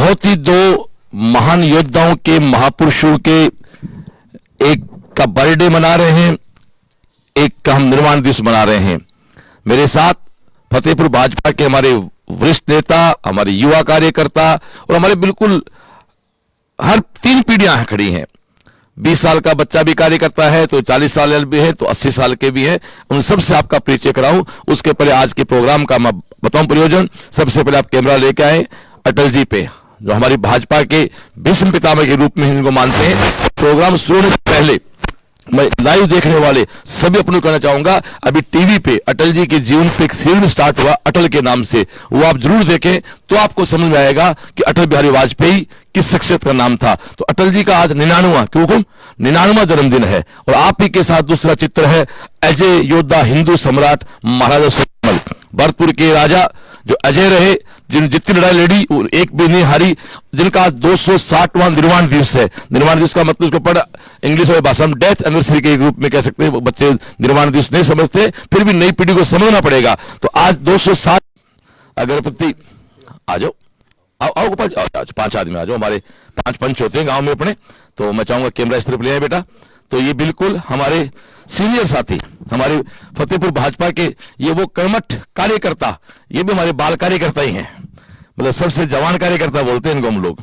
बहुत ही दो महान योद्धाओं के, महापुरुषों के, एक का बर्थडे मना रहे हैं, एक का हम निर्वाण दिवस मना रहे हैं। मेरे साथ फतेहपुर भाजपा के हमारे वरिष्ठ नेता, हमारे युवा कार्यकर्ता और हमारे बिल्कुल हर 3 पीढ़ियां खड़ी हैं। 20 साल का बच्चा भी कार्यकर्ता है, तो 40 साल भी है, तो 80 साल के भी हैं। उन सबसे आपका परिचय कराऊं, उसके पहले आज के प्रोग्राम का मैं बताऊं प्रयोजन। सबसे पहले आप कैमरा लेके आए अटल जी पे, जो हमारी भाजपा के भीष्म पितामह के रूप में इनको मानते हैं। प्रोग्राम शुरू होने से पहले मैं लाइव देखने वाले सभी अपने कहना चाहूंगा, अभी टीवी पे अटल जी के जीवन पे एक सीरियल स्टार्ट हुआ अटल के नाम से, वो आप जरूर देखें तो आपको समझ में आएगा कि अटल बिहारी वाजपेयी किस शख्सियत का नाम था। तो अटल जी का आज 99वां जन्मदिन है। और आप ही के साथ दूसरा चित्र है अजय योद्धा हिंदू सम्राट महाराजा सूरजमल, भरतपुर के राजा जो अजय रहे, जिन जितनी लड़ाई लड़ी एक भी नहीं हारी, जिनका 260वां निर्वाण दिवस है। निर्वाण दिवस का मतलब उसको पढ़ इंग्लिश वाली भाषा में डेथ एनिवर्सरी के रूप में कह सकते हैं। बच्चे निर्वाण दिवस नहीं समझते, फिर भी नई पीढ़ी को समझना पड़ेगा। तो आज 260 अगरबत्ती, आ जाओ, आओ 5 आदमी आ जाओ, हमारे 5 पंच होते हैं गांव में अपने। तो मैं चाहूंगा कैमरा इस तरफ ले आए बेटा। तो ये बिल्कुल हमारे सीनियर साथी, हमारे फतेहपुर भाजपा के ये वो कर्मठ कार्यकर्ता, ये भी हमारे बाल कार्यकर्ता ही हैं, मतलब सबसे जवान कार्यकर्ता बोलते हैं इनको हम लोग।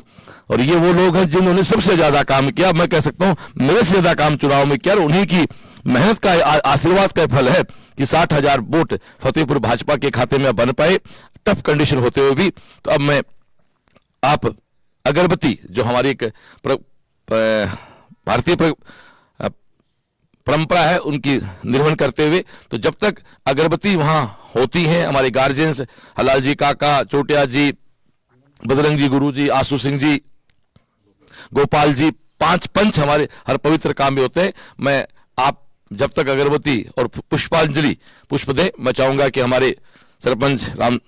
और ये वो लोग हैं जिन्होंने सबसे ज्यादा काम किया, मैं कह सकता हूं मेरे से ज्यादा काम चुनाव में किया। और उन्हीं की मेहनत का आशीर्वाद का फल है कि 60,000 वोट फतेहपुर भाजपा के खाते में बन पाए, टफ कंडीशन होते हुए भी। तो अब मैं आप अगरबत्ती, जो हमारी एक भारतीय परंपरा है, उनकी निर्वहन करते हुए, तो जब तक अगरबत्ती वहां होती हैं, हमारे गार्जियंस हलाल जी काका, चोटिया जी, बजरंग जी गुरु जी, आसू सिंह जी, गोपाल जी, 5 पंच हमारे हर पवित्र काम में होते हैं। मैं आप जब तक अगरबत्ती और पुष्पांजलि पुष्प दें, मैं चाहूंगा कि हमारे सरपंच राम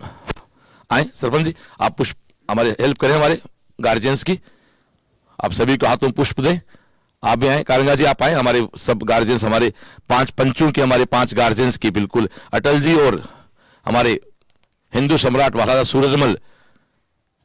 आए। सरपंच जी आप पुष्प हमारे हेल्प करें, हमारे गार्जियंस की, आप सभी को हाथों में पुष्प दें। आप भी आए, कारंगा जी आप आए, हमारे सब गार्जियंस, हमारे 5 पंचों के, हमारे 5 गार्जियंस की बिल्कुल अटल जी और हमारे हिंदू सम्राट महाराजा सूरजमल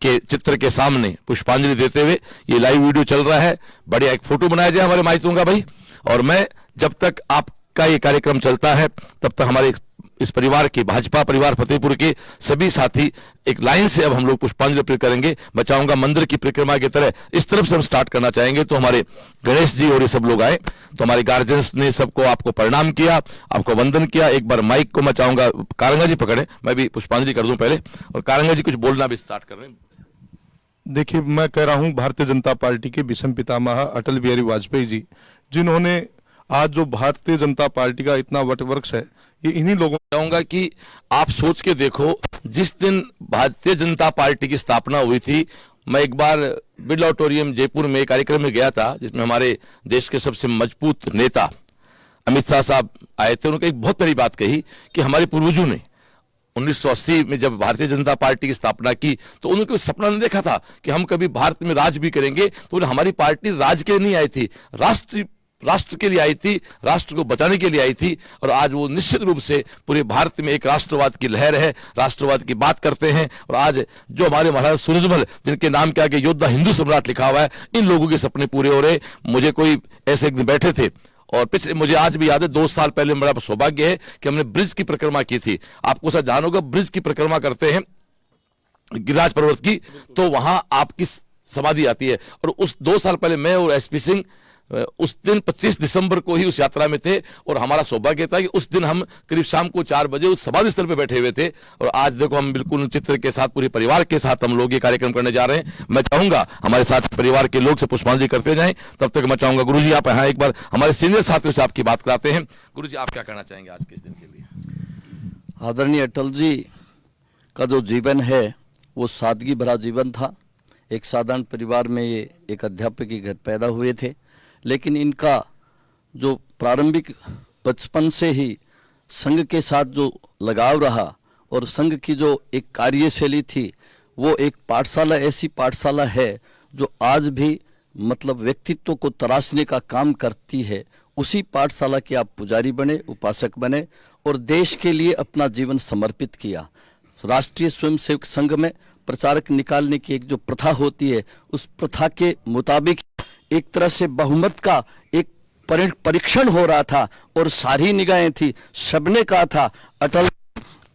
के चित्र के सामने पुष्पांजलि देते हुए ये लाइव वीडियो चल रहा है। बढ़िया एक फोटो बनाया जाए हमारे माइतों का भाई। और मैं जब तक आपका ये कार्यक्रम चलता है तब तक हमारे इस परिवार के, भाजपा परिवार फतेहपुर के सभी साथी एक लाइन से अब हम लोग पुष्पांजलि अर्पित करेंगे। मैं चाहूंगा मंदिर की परिक्रमा की तरह इस तरफ से हम स्टार्ट करना चाहेंगे। तो हमारे गणेश जी और ये सब लोग आए, तो हमारे गार्जियंस ने सबको आपको प्रणाम किया, आपको वंदन किया। एक बार माइक को मैं चाहूंगा कारंगा जी पकड़े, मैं भी पुष्पांजलि कर दूं पहले, और कारंगा जी कुछ बोलना भी स्टार्ट कर रहे हैं। देखिए, मैं कह रहा हूं भारतीय जनता पार्टी के भीष्म पितामह अटल बिहारी वाजपेयी जी, जिन्होंने आज जो भारतीय जनता पार्टी का इतना वटवृक्ष है, ये इन्हीं लोगों चाहूंगा कि आप सोच के देखो, जिस दिन भारतीय जनता पार्टी की स्थापना हुई थी, मैं एक बार बिरला ऑडिटोरियम जयपुर में कार्यक्रम में गया था, जिसमें हमारे देश के सबसे मजबूत नेता अमित शाह साहब आए थे। उन्होंने एक बहुत बड़ी बात कही कि हमारे पूर्वजों ने 1980 में जब भारतीय जनता पार्टी की स्थापना की, तो उन्होंने कोई सपना नहीं देखा था कि हम कभी भारत में राज भी करेंगे। तो हमारी पार्टी राज के लिए नहीं आई थी, राष्ट्र के लिए आई थी, राष्ट्र को बचाने के लिए आई थी। और आज वो निश्चित रूप से पूरे भारत में एक राष्ट्रवाद की लहर है, राष्ट्रवाद की बात करते हैं। और आज जो हमारे महाराजा सूरजमल, जिनके नाम के आगे योद्धा हिंदू सम्राट लिखा हुआ है, इन लोगों के सपने पूरे हो रहे। मुझे कोई ऐसे एक दिन बैठे थे, और पिछले मुझे आज भी याद है 2 साल पहले बड़ा सौभाग्य है कि हमने ब्रिज की परिक्रमा की थी। आपको सब ध्यान होगा, ब्रिज की परिक्रमा करते हैं गिरिराज पर्वत की, तो वहां आपकी समाधि आती है। और उस 2 साल पहले मैं और एसपी सिंह उस दिन 25 दिसंबर को ही उस यात्रा में थे। और हमारा सौभाग्य था कि उस दिन हम करीब शाम को 4 बजे उस समाधि स्थल पे बैठे हुए थे। और आज देखो हम बिल्कुल चित्र के साथ, पूरे परिवार के साथ हम लोग ये कार्यक्रम करने जा रहे हैं। मैं चाहूंगा हमारे साथ परिवार के लोग से पुष्पांजलि करते जाएं। तब तक मैं चाहूंगा गुरुजी आप यहाँ एक बार हमारे सीनियर साथियों से आपकी बात कराते हैं। गुरुजी आप क्या कहना चाहेंगे आज के इस दिन के लिए? आदरणीय अटल जी का जो जीवन है वो सादगी भरा जीवन था। एक साधारण परिवार में ये एक अध्यापक के घर पैदा हुए थे, लेकिन इनका जो प्रारंभिक बचपन से ही संघ के साथ जो लगाव रहा और संघ की जो एक कार्यशैली थी, वो एक पाठशाला, ऐसी पाठशाला है जो आज भी मतलब व्यक्तित्व को तराशने का काम करती है। उसी पाठशाला के आप पुजारी बने, उपासक बने और देश के लिए अपना जीवन समर्पित किया। राष्ट्रीय स्वयंसेवक संघ में प्रचारक निकालने की एक जो प्रथा होती है, उस प्रथा के मुताबिक एक तरह से बहुमत का एक परीक्षण हो रहा था और सारी निगाहें थी। सबने कहा था अटल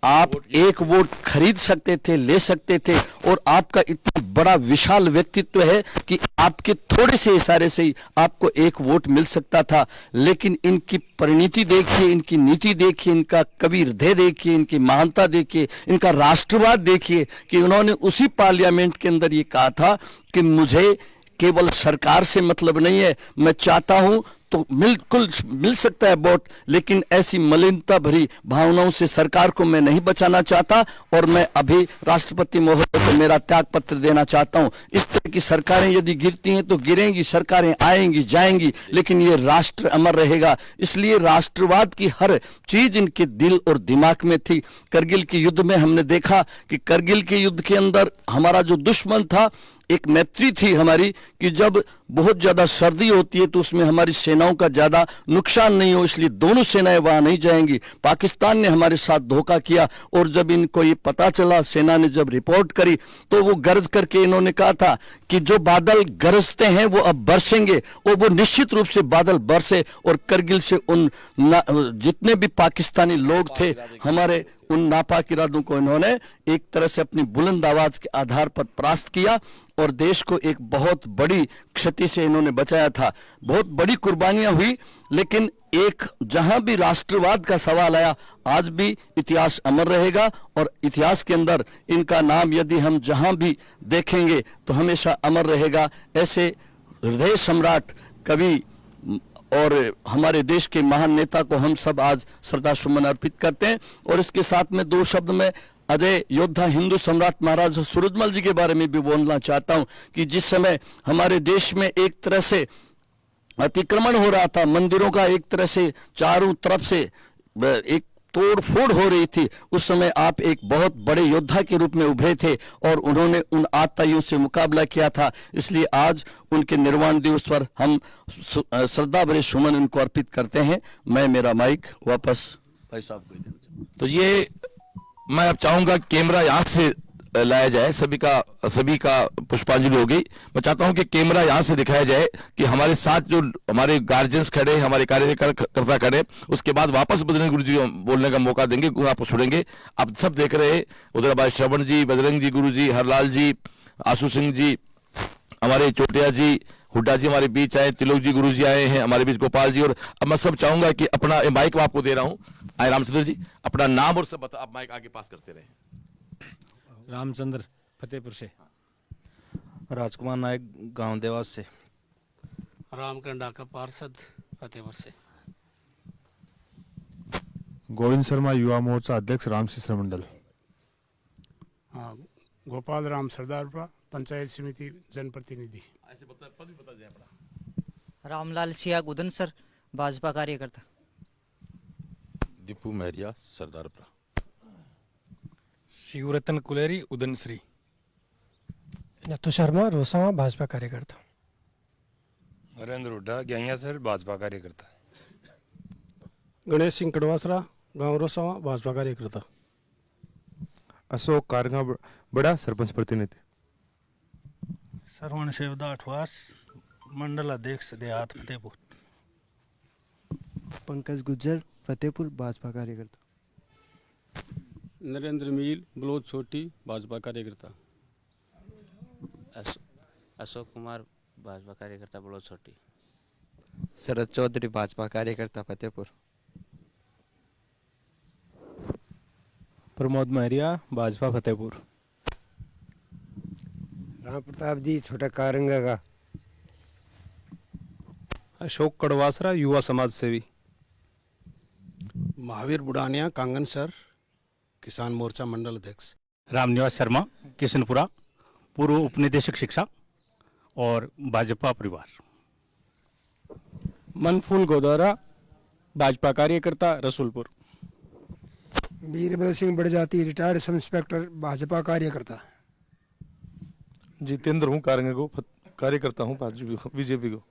आप एक वोट खरीद सकते थे, ले सकते थे, और आपका इतना बड़ा विशाल व्यक्तित्व है कि आपके थोड़े से इशारे से ही आपको एक वोट मिल सकता था। लेकिन इनकी परिणति देखिए, इनकी नीति देखिए, इनका कवि हृदय देखिए, इनकी महानता देखिए, इनका राष्ट्रवाद देखिए कि उन्होंने उसी पार्लियामेंट के अंदर ये कहा था कि मुझे केवल सरकार से मतलब नहीं है, मैं चाहता हूं तो बिल्कुल मिल सकता है वोट, लेकिन ऐसी मलिनता भरी भावनाओं से सरकार को मैं नहीं बचाना चाहता और मैं अभी राष्ट्रपति महोदय को मेरा त्याग पत्र देना चाहता हूं। इस तरह की सरकारें यदि गिरती हैं तो गिरेंगी, सरकारें आएंगी जाएंगी, लेकिन ये राष्ट्र अमर रहेगा। इसलिए राष्ट्रवाद की हर चीज इनके दिल और दिमाग में थी। करगिल के युद्ध में हमने देखा कि करगिल के युद्ध के अंदर हमारा जो दुश्मन था, एक मैत्री थी हमारी कि जब बहुत ज्यादा सर्दी होती है तो उसमें हमारी सेनाओं का ज्यादा नुकसान नहीं हो, इसलिए दोनों सेनाएं वहां नहीं जाएंगी। पाकिस्तान ने हमारे साथ धोखा किया और जब इनको ये पता चला, सेना ने जब रिपोर्ट करी, तो वो गरज करके इन्होंने कहा था कि जो बादल गरजते हैं वो अब बरसेंगे, और वो निश्चित रूप से बादल बरसे और करगिल से उन जितने भी पाकिस्तानी लोग थे हमारे, उन नापाक इरादों को इन्होंने एक तरह से अपनी बुलंद आवाज के आधार पर परास्त किया और देश को एक बहुत बड़ी क्षति से इन्होंने बचाया था। बहुत बड़ी कुर्बानियां हुई, लेकिन एक जहां भी राष्ट्रवाद का सवाल आया, आज भी इतिहास अमर रहेगा और इतिहास के अंदर इनका नाम यदि हम जहां भी देखेंगे तो हमेशा अमर रहेगा। ऐसे हृदय सम्राट कवि और हमारे देश के महान नेता को हम सब आज श्रद्धासुमन अर्पित करते हैं। और इसके साथ में दो शब्द में अजय योद्धा हिंदू सम्राट महाराज सूरजमल जी के बारे में भी बोलना चाहता हूं कि जिस समय हमारे देश में एक तरह से अतिक्रमण हो रहा था, मंदिरों का एक तरह से चारों तरफ से एक तोड़ फोड़ हो रही थी, उस समय आप एक बहुत बड़े योद्धा के रूप में उभरे थे और उन्होंने उन आतताइयों से मुकाबला किया था। इसलिए आज उनके निर्वाण दिवस पर हम श्रद्धा भरे सुमन उनको अर्पित करते हैं। मैं मेरा माइक वापस भाई साहब को देना चाहूंगा। तो ये मैं अब चाहूंगा कैमरा यहां से लाया जाए, सभी का पुष्पांजलि हो गई। मैं चाहता हूं कि कैमरा यहां से दिखाया जाए कि हमारे साथ जो हमारे गार्जियंस खड़े, हमारे कार्यकर्ता खड़े, उसके बाद वापस बजरंग गुरु जी बोलने का मौका देंगे, आपको छोड़ेंगे। आप सब देख रहे हैं उधर हमारे श्रवण जी, बजरंग जी गुरु जी, हरलाल जी, आशु सिंह जी, हमारे चोटिया जी, हुड्डा जी हमारे बीच आए, तिलोक जी गुरु जी आए हैं हमारे बीच, गोपाल जी। और अब मैं सब चाहूंगा कि अपना माइक आपको दे रहा हूं, आए रामचंद्र जी, अपना नाम और सब बता, आप माइक आगे पास करते रहे। रामचंद्र फतेहपुर से। राजकुमार नायक गांव देवास से। रामकरण डाका पार्षद फतेहपुर से। गोविंद शर्मा युवा मोर्चा अध्यक्ष रामशिश्र मंडल। गोपाल राम सरदारपुरा पंचायत समिति जनप्रतिनिधि। रामलाल सिया गुदन सर भाजपा कार्यकर्ता। दीपू महरिया सरदारपुरा। शिवरतन कुलेरी उदनश्री। नथु शर्मा रोसावा भाजपा कार्यकर्ता। नरेंद्र हुड्डा गैया सर भाजपा कार्यकर्ता। गणेश सिंह कड़वासरा गांव रोसावा भाजपा कार्यकर्ता। अशोक कारगा बड़ा सरपंच प्रतिनिधि। सरवण सेवदा अठवास मंडल अध्यक्ष देहात फतेहपुर। पंकज गुज्जर फतेहपुर भाजपा कार्यकर्ता। नरेंद्र मील बलोच छोटी भाजपा कार्यकर्ता। अशोक कुमार भाजपा कार्यकर्ता बलोच छोटी। शरद चौधरी भाजपा कार्यकर्ता फतेहपुर। प्रमोद महरिया भाजपा फतेहपुर। राम प्रताप जी छोटा कारंगा का। अशोक कड़वासरा युवा समाज सेवी। महावीर बुढ़ानिया कांगन सर किसान मोर्चा मंडल अध्यक्ष। रामनिवास शर्मा किशनपुरा पूर्व उपनिदेशक शिक्षा और भाजपा परिवार। मनफूल गोदारा भाजपा कार्यकर्ता Rasulpur. Birbal Singh Barjati retired sub inspector Bhajpa कार्यकर्ता। जितेंद्र हूँ कारंगे को कार्यकर्ता हूँ बीजेपी को।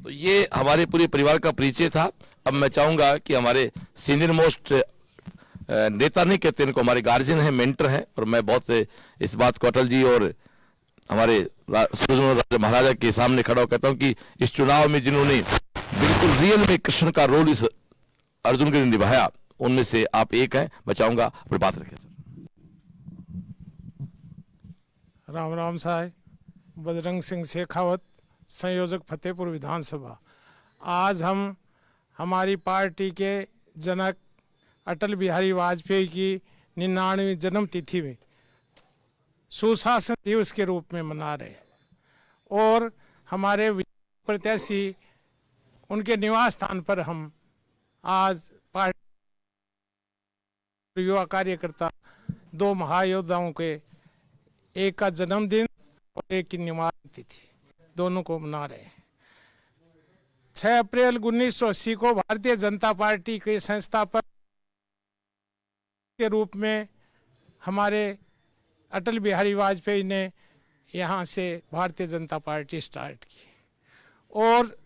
तो ये हमारे पूरे परिवार का परिचय था। अब मैं चाहूंगा कि हमारे सीनियर मोस्ट नेता नहीं कहते इनको, हमारे गार्जियन हैं, मेंटर हैं। और मैं बहुत इस बात को अटल जी और हमारे सूर्य महाराजा के सामने खड़ा हो कहता हूं कि इस चुनाव में जिन्होंने बिल्कुल रियल में कृष्ण का रोल इस अर्जुन के लिए निभाया, उनमें से आप एक हैं। मैं चाहूंगा अपनी बात रखें सर। राम राम साहब, बजरंग सिंह शेखावत, संयोजक फतेहपुर विधानसभा। आज हम हमारी पार्टी के जनक अटल बिहारी वाजपेयी की 99वीं जन्म तिथि में सुशासन दिवस के रूप में मना रहे, और हमारे प्रत्याशी उनके निवास स्थान पर हम आज पार्टी युवा कार्यकर्ता 2 महायोद्धाओं के, एक का जन्मदिन और एक की निवास तिथि, दोनों को मना रहे हैं। 6 अप्रैल 1980 को भारतीय जनता पार्टी के संस्थापक के रूप में हमारे अटल बिहारी वाजपेयी ने यहाँ से भारतीय जनता पार्टी स्टार्ट की, और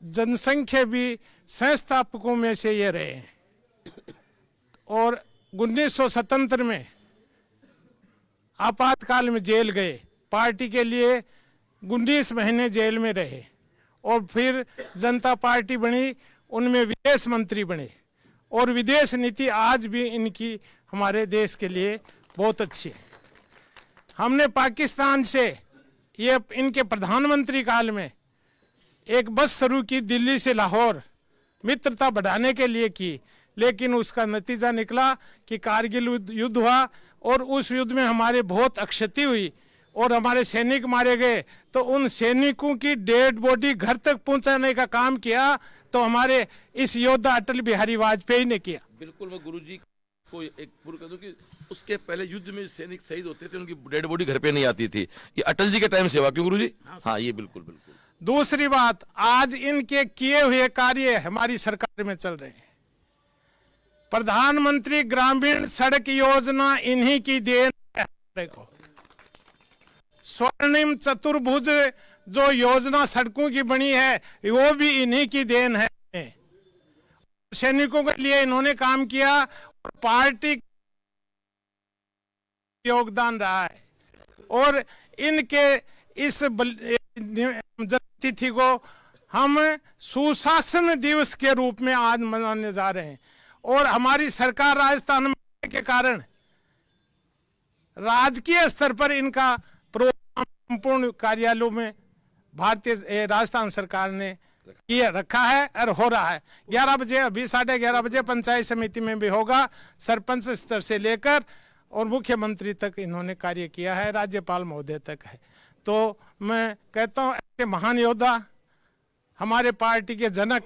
जनसंख्या भी संस्थापकों में से ये रहे हैं। और 1977 में आपातकाल में जेल गए, पार्टी के लिए 19 महीने जेल में रहे, और फिर जनता पार्टी बनी, उनमें विदेश मंत्री बने। और विदेश नीति आज भी इनकी हमारे देश के लिए बहुत अच्छी है। हमने पाकिस्तान से ये इनके प्रधानमंत्री काल में एक बस शुरू की, दिल्ली से लाहौर, मित्रता बढ़ाने के लिए की, लेकिन उसका नतीजा निकला कि कारगिल युद्ध हुआ, और उस युद्ध में हमारे बहुत क्षति हुई और हमारे सैनिक मारे गए। तो उन सैनिकों की डेड बॉडी घर तक पहुंचाने का काम किया तो हमारे इस योद्धा अटल बिहारी वाजपेयी ने किया। बिल्कुल, मैं गुरुजी को एक पूर्व कर दूं कि उसके पहले युद्ध में सैनिक शहीद होते थे, उनकी डेड बॉडी घर पे नहीं आती थी। ये अटल जी के टाइम से हुआ, क्यों गुरुजी? हाँ, ये बिल्कुल बिल्कुल। दूसरी बात, आज इनके किए हुए कार्य हमारी सरकार में चल रहे हैं। प्रधानमंत्री ग्रामीण सड़क योजना इन्हीं की देन है। देखो, स्वर्णिम चतुर्भुज जो योजना सड़कों की बनी है, वो भी इन्हीं की देन है। सैनिकों के लिए इन्होंने काम किया, और पार्टी योगदान रहा है। और इनके इस तिथि को हम सुशासन दिवस के रूप में आज मनाने जा रहे हैं। और हमारी सरकार राजस्थान में के कारण राजकीय स्तर पर इनका प्रोग्राम संपूर्ण कार्यालयों में भारतीय राजस्थान सरकार ने ये रखा है और हो रहा है। 11 बजे, अभी 11:30 बजे पंचायत समिति में भी होगा। सरपंच स्तर से लेकर और मुख्यमंत्री तक इन्होंने कार्य किया है, राज्यपाल महोदय तक है। तो मैं कहता हूँ, ऐसे महान योद्धा, हमारे पार्टी के जनक,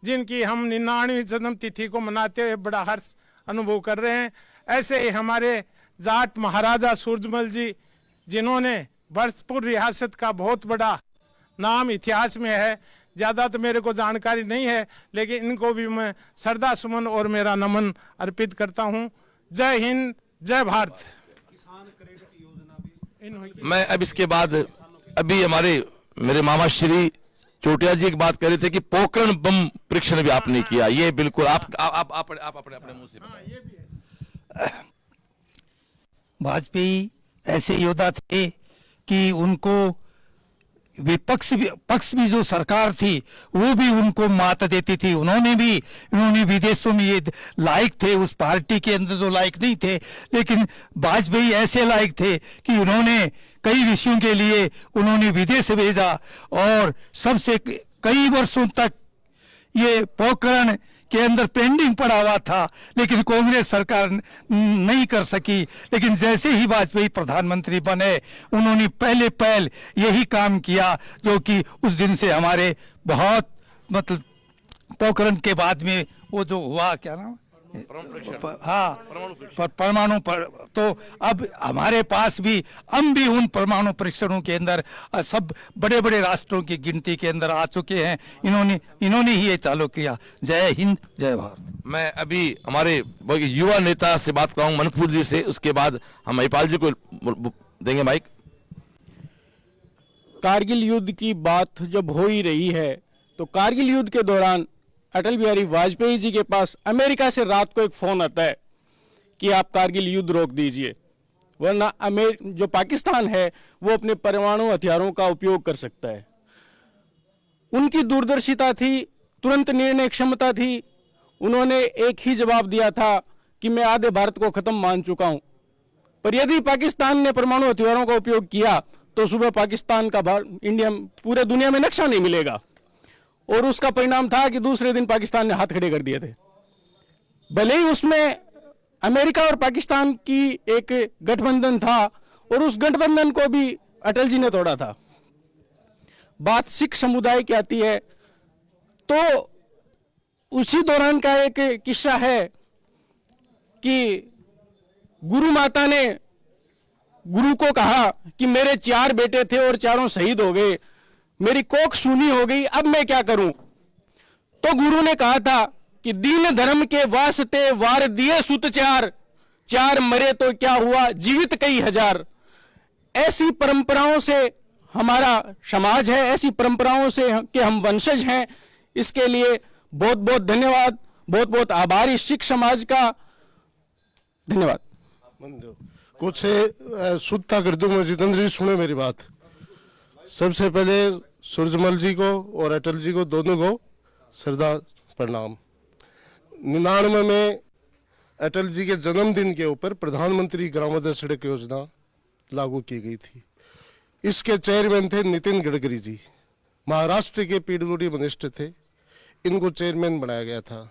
जिनकी हम 99वीं जन्म तिथि को मनाते हुए बड़ा हर्ष अनुभव कर रहे हैं, ऐसे ही हमारे जाट महाराजा सूरजमल जी, जिन्होंने भरतपुर रियासत का बहुत बड़ा नाम इतिहास में है। ज़्यादा तो मेरे को जानकारी नहीं है, लेकिन इनको भी मैं श्रद्धा सुमन और मेरा नमन अर्पित करता हूँ। जय हिंद, जय भारत। मैं अब इसके बाद अभी मेरे मामा श्री चोटिया जी एक बात कर रहे थे कि पोखरण बम परीक्षण भी आपने किया। ये बिल्कुल आप अपने मुंह से बताएं। वाजपेयी ऐसे योद्धा थे कि उनको पक्ष भी जो सरकार थी वो भी उनको मात देती थी। इन्होंने विदेशों में ये लायक थे, उस पार्टी के अंदर जो लायक नहीं थे, लेकिन वाजपेयी ऐसे लायक थे कि उन्होंने कई विषयों के लिए उन्होंने विदेश भेजा, और सबसे कई वर्षों तक ये पोखरण के अंदर पेंडिंग पड़ा हुआ था, लेकिन कांग्रेस सरकार नहीं कर सकी। लेकिन जैसे ही वाजपेयी प्रधानमंत्री बने, उन्होंने पहले यही काम किया, जो कि उस दिन से हमारे बहुत मतलब पोखरण के बाद में वो जो हुआ, क्या नाम, परमाणु पर, तो अब हमारे पास भी, हम भी उन परमाणु परीक्षणों के अंदर सब बड़े बड़े राष्ट्रों की गिनती के अंदर आ चुके हैं। इन्होंने ही ये चालू किया। जय हिंद, जय भारत। मैं अभी हमारे युवा नेता से बात कराऊंगा, मनपुर जी से, उसके बाद हम महिपाल जी को देंगे माइक। कारगिल युद्ध की बात जब हो ही रही है, तो कारगिल युद्ध के दौरान अटल बिहारी वाजपेयी जी के पास अमेरिका से रात को एक फोन आता है कि आप कारगिल युद्ध रोक दीजिए, वरना जो पाकिस्तान है वो अपने परमाणु हथियारों का उपयोग कर सकता है। उनकी दूरदर्शिता थी, तुरंत निर्णय क्षमता थी। उन्होंने एक ही जवाब दिया था कि मैं आधे भारत को खत्म मान चुका हूं, पर यदि पाकिस्तान ने परमाणु हथियारों का उपयोग किया तो सुबह पाकिस्तान का इंडिया पूरे दुनिया में नक्शा नहीं मिलेगा। और उसका परिणाम था कि दूसरे दिन पाकिस्तान ने हाथ खड़े कर दिए थे। भले ही उसमें अमेरिका और पाकिस्तान की एक गठबंधन था और उस गठबंधन को भी अटल जी ने तोड़ा था। बात सिख समुदाय की आती है तो उसी दौरान का एक किस्सा है कि गुरु माता ने गुरु को कहा कि मेरे 4 बेटे थे और चारों शहीद हो गए, मेरी कोख सूनी हो गई, अब मैं क्या करूं। तो गुरु ने कहा था कि दीन धर्म के वास्ते वार दिए सुत 4 मरे तो क्या हुआ, जीवित कई हजार। ऐसी परंपराओं से हमारा समाज है, ऐसी परंपराओं से के हम वंशज हैं। इसके लिए बहुत बहुत धन्यवाद, बहुत बहुत आभारी सिख समाज का। धन्यवाद। कुछ शुद्धता कर दूं मैं, जितेंद्र जी सुने मेरी बात। सबसे पहले सूरजमल जी को और अटल जी को दोनों को श्रद्धा प्रणाम। 99 में अटल जी के जन्मदिन के ऊपर प्रधानमंत्री ग्रामोदय सड़क योजना लागू की गई थी। इसके चेयरमैन थे नितिन गडकरी जी, महाराष्ट्र के पीडब्ल्यूडी मिनिस्टर थे, इनको चेयरमैन बनाया गया था।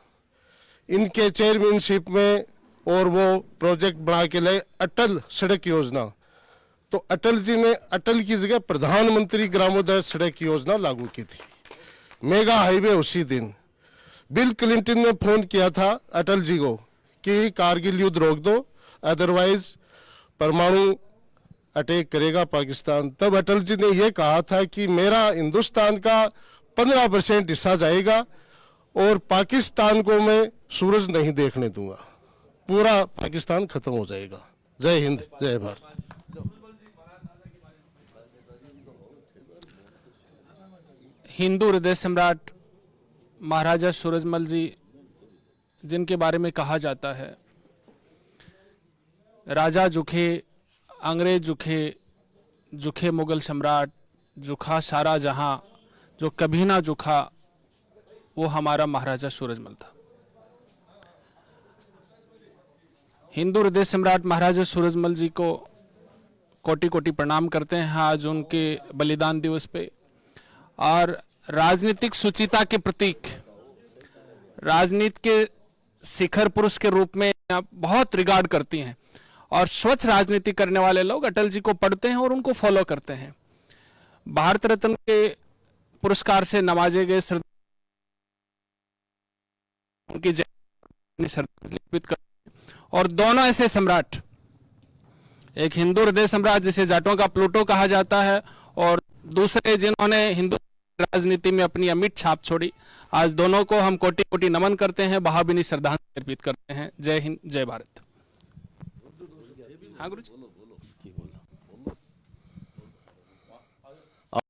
इनके चेयरमैनशिप में और वो प्रोजेक्ट बना के लाए अटल सड़क योजना। तो अटल जी ने अटल की जगह प्रधानमंत्री ग्रामोदय सड़क योजना लागू की थी। मेगा हाईवे उसी दिन। बिल क्लिंटन ने फोन किया था अटल जी को कि कारगिल युद्ध रोक दो, अदरवाइज परमाणु अटैक करेगा पाकिस्तान। तब अटल जी ने यह कहा था कि मेरा हिंदुस्तान का 15% हिस्सा जाएगा और पाकिस्तान को मैं सूरज नहीं देखने दूंगा, पूरा पाकिस्तान खत्म हो जाएगा। जय हिंद, जय भारत। हिंदू हृदय सम्राट महाराजा सूरजमल जी, जिनके बारे में कहा जाता है राजा झुके, अंग्रेज झुके, झुके मुगल सम्राट, झुका सारा जहां, जो कभी ना झुका वो हमारा महाराजा सूरजमल था। हिंदू हृदय सम्राट महाराजा सूरजमल जी को कोटि कोटि प्रणाम करते हैं आज उनके बलिदान दिवस पे। और राजनीतिक सुचिता के प्रतीक, राजनीति के शिखर पुरुष के रूप में बहुत रिगार्ड करती हैं और स्वच्छ राजनीति करने वाले लोग अटल जी को पढ़ते हैं और उनको फॉलो करते हैं। भारत रत्न के पुरस्कार से नवाजे गए उनकी श्रद्धांजलि अर्पित करते हैं। और दोनों ऐसे सम्राट, एक हिंदू हृदय सम्राट जिसे जाटों का प्लूटो कहा जाता है और दूसरे जिन्होंने हिंदू राजनीति में अपनी अमिट छाप छोड़ी, आज दोनों को हम कोटि कोटि नमन करते हैं, भावभीनी श्रद्धांजलि अर्पित करते हैं। जय हिंद, जय भारत। हाँ गुरु जी।